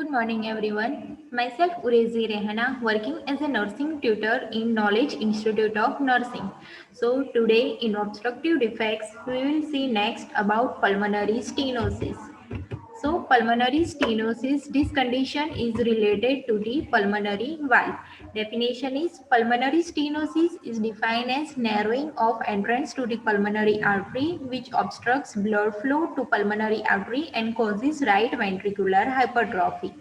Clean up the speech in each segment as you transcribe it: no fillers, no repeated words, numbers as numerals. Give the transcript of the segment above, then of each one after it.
Good morning, everyone. Myself Urezi Rehana, working as a nursing tutor in Knowledge Institute of Nursing. So today in obstructive defects, we will see next about pulmonary stenosis. So pulmonary stenosis, this condition is related to the pulmonary valve. Definition is pulmonary stenosis is defined as narrowing of entrance to the pulmonary artery which obstructs blood flow to pulmonary artery and causes right ventricular hypertrophy.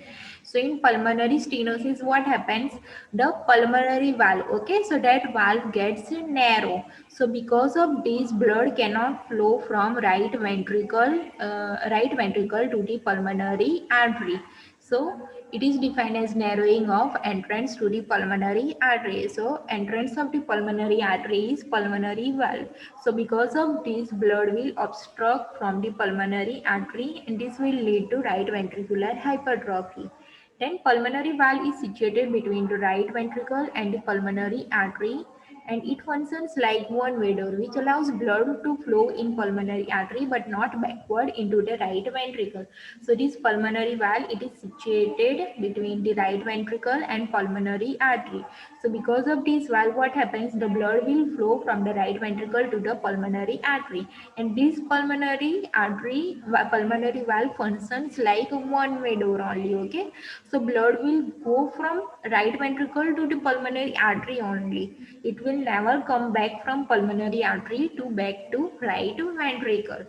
So in pulmonary stenosis, what happens? The pulmonary valve, okay, so that valve gets narrow. So because of this, blood cannot flow from right ventricle to the pulmonary artery. So it is defined as narrowing of entrance to the pulmonary artery. So entrance of the pulmonary artery is pulmonary valve. So because of this, blood will obstruct from the pulmonary artery and this will lead to right ventricular hypertrophy. Then pulmonary valve is situated between the right ventricle and the pulmonary artery and it functions like one-way door which allows blood to flow in pulmonary artery but not backward into the right ventricle. So this pulmonary valve, it is situated between the right ventricle and pulmonary artery. So because of this valve, what happens? The blood will flow from the right ventricle to the pulmonary artery and this pulmonary valve functions like a one-way door only, okay? So blood will go from right ventricle to the pulmonary artery only. It will never come back from pulmonary artery to back to right ventricle.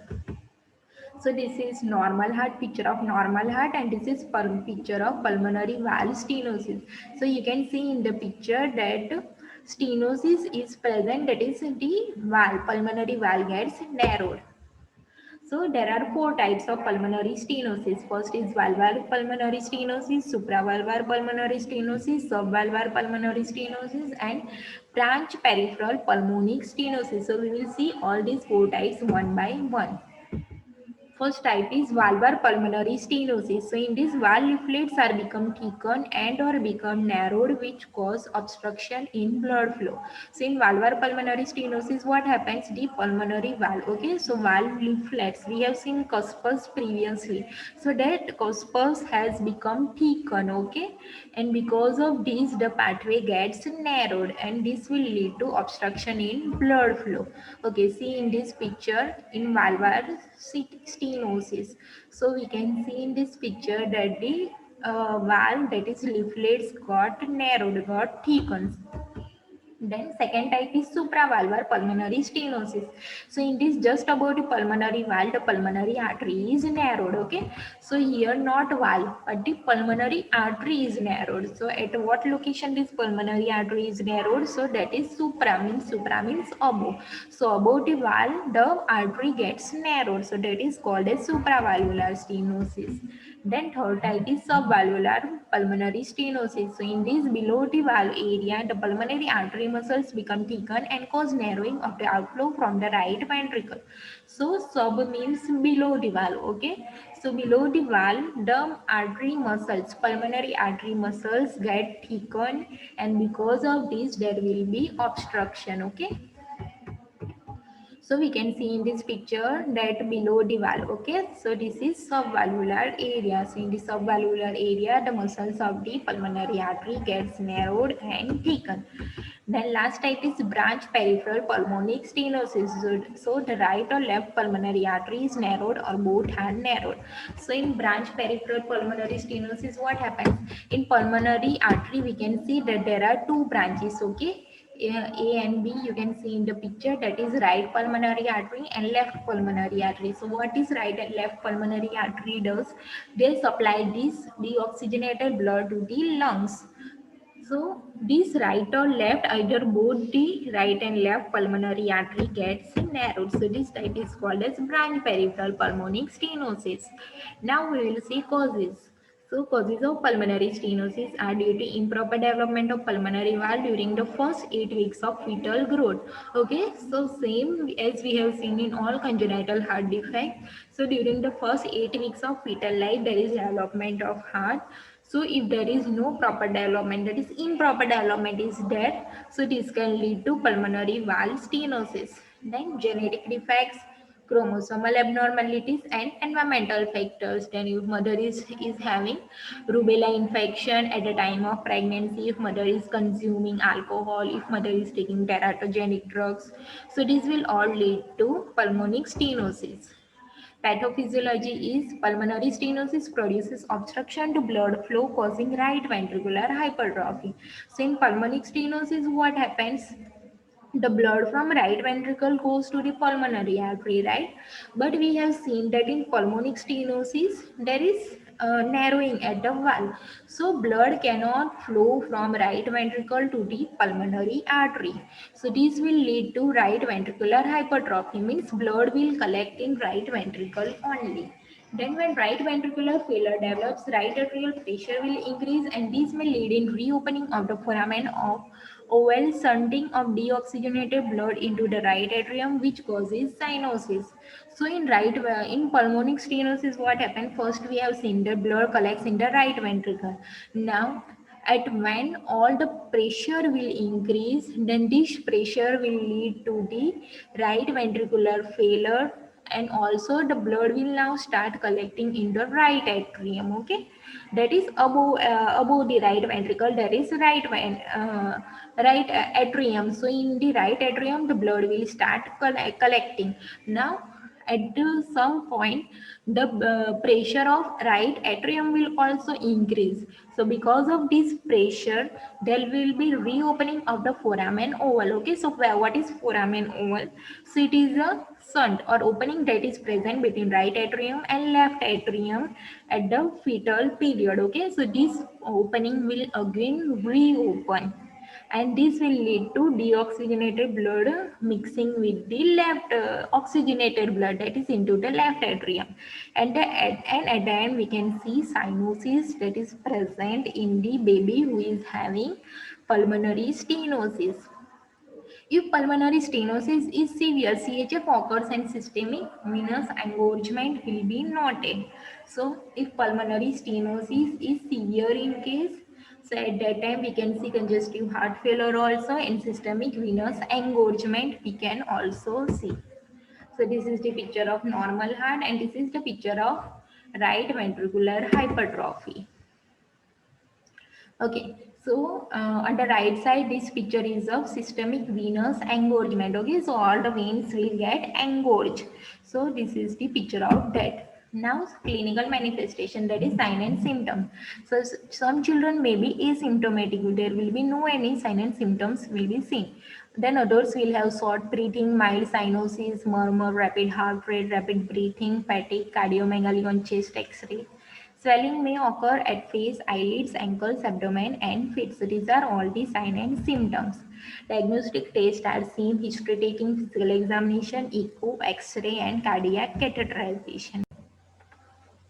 So this is normal heart, picture of normal heart, and this is picture of pulmonary valve stenosis. So you can see in the picture that stenosis is present, that is the valve, pulmonary valve gets narrowed. So there are four types of pulmonary stenosis. First is valvular pulmonary stenosis, supravalvular pulmonary stenosis, subvalvular pulmonary stenosis, and branch peripheral pulmonic stenosis. So we will see all these four types one by one. First type is valvular pulmonary stenosis. So in this, valve leaflets are become thickened and or become narrowed which cause obstruction in blood flow. So in valvular pulmonary stenosis, what happens? The pulmonary valve, okay, so valve leaflets, we have seen cuspus previously. So that cuspus has become thickened, okay, and because of this the pathway gets narrowed and this will lead to obstruction in blood flow. Okay, see in this picture in valvular stenosis. So we can see in this picture that the valve, that is leaflets, got narrowed, got thickened. Then second type is supravalvular pulmonary stenosis. So in this, just about the pulmonary valve, the pulmonary artery is narrowed, okay. So here not valve but the pulmonary artery is narrowed. So at what location this pulmonary artery is narrowed? So that is supra means above. So above the valve the artery gets narrowed. So that is called as supravalvular stenosis. Then third type is subvalvular pulmonary stenosis. So in this, below the valve area, the pulmonary artery muscles become thickened and cause narrowing of the outflow from the right ventricle. So sub means below the valve, okay. So below the valve, the artery muscles, pulmonary artery muscles get thickened and because of this there will be obstruction, okay. So we can see in this picture that below the valve, okay. So this is subvalvular area. So in the subvalvular area, the muscles of the pulmonary artery gets narrowed and thickened. Then last type is branch peripheral pulmonic stenosis. So the right or left pulmonary artery is narrowed or both are narrowed. So in branch peripheral pulmonary stenosis, what happens? In pulmonary artery, we can see that there are two branches, okay. A and B, you can see in the picture, that is right pulmonary artery and left pulmonary artery. So what is right and left pulmonary artery does? They supply this deoxygenated blood to the lungs. So this right or left, either both the right and left pulmonary artery gets narrowed. So this type is called as branch peripheral pulmonic stenosis. Now we will see causes. So causes of pulmonary stenosis are due to improper development of pulmonary valve during the first 8 weeks of fetal growth. Okay, so same as we have seen in all congenital heart defects. So during the first 8 weeks of fetal life, there is development of heart. So if there is no proper development, that is improper development is there, so this can lead to pulmonary valve stenosis. Then genetic defects. chromosomal abnormalities and environmental factors. Then if mother is having rubella infection at the time of pregnancy, if mother is consuming alcohol, if mother is taking teratogenic drugs, so this will all lead to pulmonic stenosis. Pathophysiology is pulmonary stenosis produces obstruction to blood flow causing right ventricular hypertrophy. So in pulmonary stenosis, what happens? The blood from right ventricle goes to the pulmonary artery, right? But we have seen that in pulmonic stenosis there is narrowing at the valve, so blood cannot flow from right ventricle to the pulmonary artery. So this will lead to right ventricular hypertrophy, means blood will collect in right ventricle only. Then when right ventricular failure develops, right atrial pressure will increase, and this may lead in reopening of the foramen of oval, shunting of deoxygenated blood into the right atrium, which causes cyanosis. So in pulmonic stenosis, what happened? First, we have seen that blood collects in the right ventricle. Now, at when all the pressure will increase, then this pressure will lead to the right ventricular failure, and also the blood will now start collecting in the right atrium. Okay, that is above the right ventricle, that is right atrium. So in the right atrium the blood will start collecting. Now at some point the pressure of right atrium will also increase. So because of this pressure there will be reopening of the foramen oval. Okay, so what is foramen oval? So it is a shunt or opening that is present between right atrium and left atrium at the fetal period. Okay, so this opening will again reopen, and this will lead to deoxygenated blood mixing with the left oxygenated blood that is into the left atrium, and at the end we can see cyanosis that is present in the baby who is having pulmonary stenosis. If pulmonary stenosis is severe, CHF occurs and systemic venous engorgement will be noted. So, if pulmonary stenosis is severe in case, so at that time we can see congestive heart failure also, and systemic venous engorgement we can also see. So this is the picture of normal heart, and this is the picture of right ventricular hypertrophy. Okay, so on the right side, this picture is of systemic venous engorgement. Okay, so all the veins will get engorged. So this is the picture of that. Now, clinical manifestation, that is sign and symptom. So some children may be asymptomatic. There will be no any sign and symptoms will be seen. Then others will have short breathing, mild cyanosis, murmur, rapid heart rate, rapid breathing, fatigue, cardiomegaly on chest X-ray. Swelling may occur at face, eyelids, ankles, abdomen, and feet. So these are all the signs and symptoms. Diagnostic tests are seen: history taking, physical examination, echo, X-ray, and cardiac catheterization.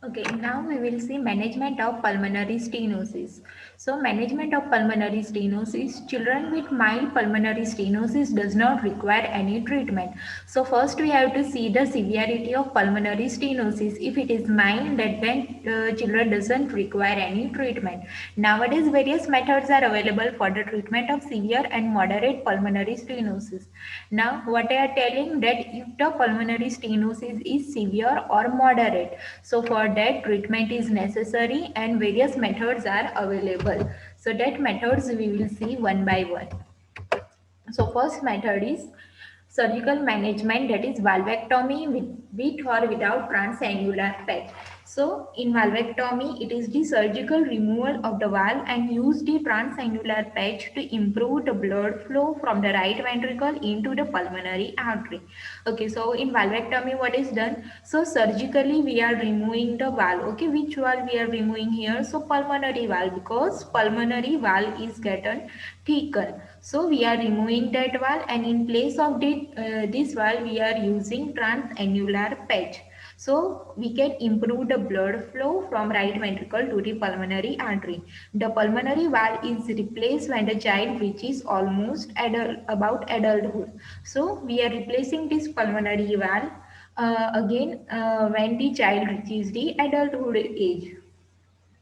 Okay, now we will see management of pulmonary stenosis. So management of pulmonary stenosis, children with mild pulmonary stenosis does not require any treatment. So first we have to see the severity of pulmonary stenosis. If it is mild, then children doesn't require any treatment. Nowadays various methods are available for the treatment of severe and moderate pulmonary stenosis. Now what I are telling that if the pulmonary stenosis is severe or moderate, so for that treatment is necessary and various methods are available. So that methods we will see one by one. So first method is surgical management, that is valvectomy with or without transannular patch. So in valvectomy, it is the surgical removal of the valve and use the transannular patch to improve the blood flow from the right ventricle into the pulmonary artery. Okay, so in valvectomy, what is done? So surgically we are removing the valve. Okay, which valve we are removing here? So pulmonary valve, because pulmonary valve is gotten thicker. So we are removing that valve, and in place of this valve we are using transannular patch. So we can improve the blood flow from right ventricle to the pulmonary artery. The pulmonary valve is replaced when the child reaches almost about adulthood. So we are replacing this pulmonary valve again when the child reaches the adulthood age.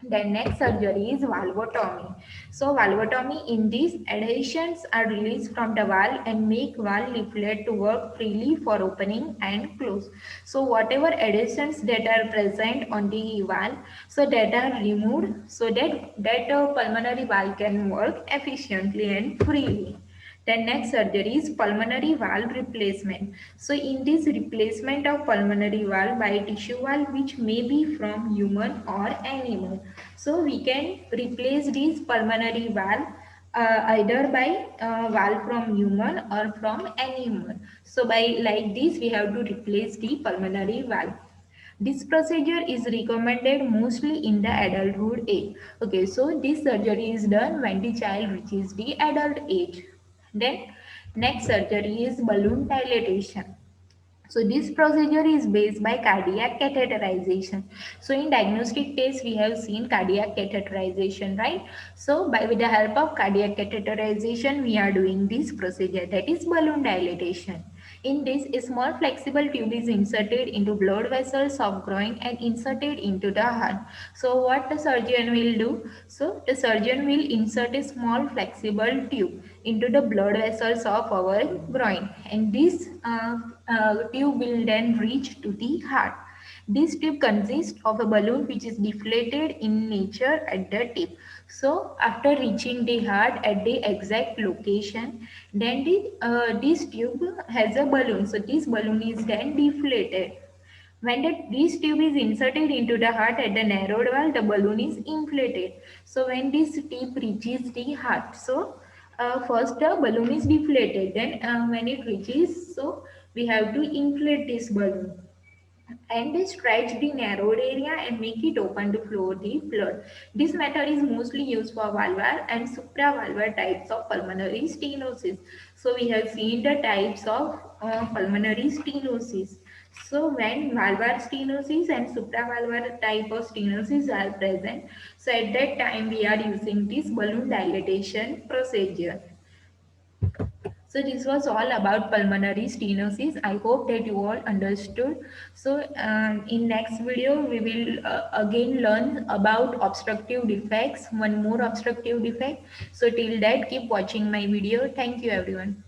Then next surgery is valvotomy. So valvotomy, in these adhesions are released from the valve and make valve leaflet to work freely for opening and close. So whatever adhesions that are present on the valve, so that are removed so that pulmonary valve can work efficiently and freely. Then next surgery is pulmonary valve replacement. So in this replacement of pulmonary valve by tissue valve which may be from human or animal. So we can replace this pulmonary valve either by valve from human or from animal. So by like this we have to replace the pulmonary valve. This procedure is recommended mostly in the adulthood age. Okay, so this surgery is done when the child reaches the adult age. Then next surgery is balloon dilatation. So this procedure is based by cardiac catheterization. So in diagnostic tests we have seen cardiac catheterization, right? So by with the help of cardiac catheterization we are doing this procedure, that is balloon dilatation. In this, a small flexible tube is inserted into blood vessels of groin and inserted into the heart. So what the surgeon will do? So the surgeon will insert a small flexible tube into the blood vessels of our groin, and this tube will then reach to the heart. This tube consists of a balloon which is deflated in nature at the tip. So after reaching the heart at the exact location, then this tube has a balloon. So this balloon is then deflated. When this tube is inserted into the heart at the narrowed valve, the balloon is inflated. So when this tip reaches the heart, so first the balloon is deflated. Then when it reaches, so we have to inflate this balloon and stretch the narrowed area and make it open to flow the blood. This method is mostly used for valvular and supravalvular types of pulmonary stenosis. So we have seen the types of pulmonary stenosis. So when valvular stenosis and supravalvular type of stenosis are present, so at that time we are using this balloon dilatation procedure. So this was all about pulmonary stenosis. I hope that you all understood. So in next video, we will again learn about obstructive defects, one more obstructive defect. So till that, keep watching my video. Thank you everyone.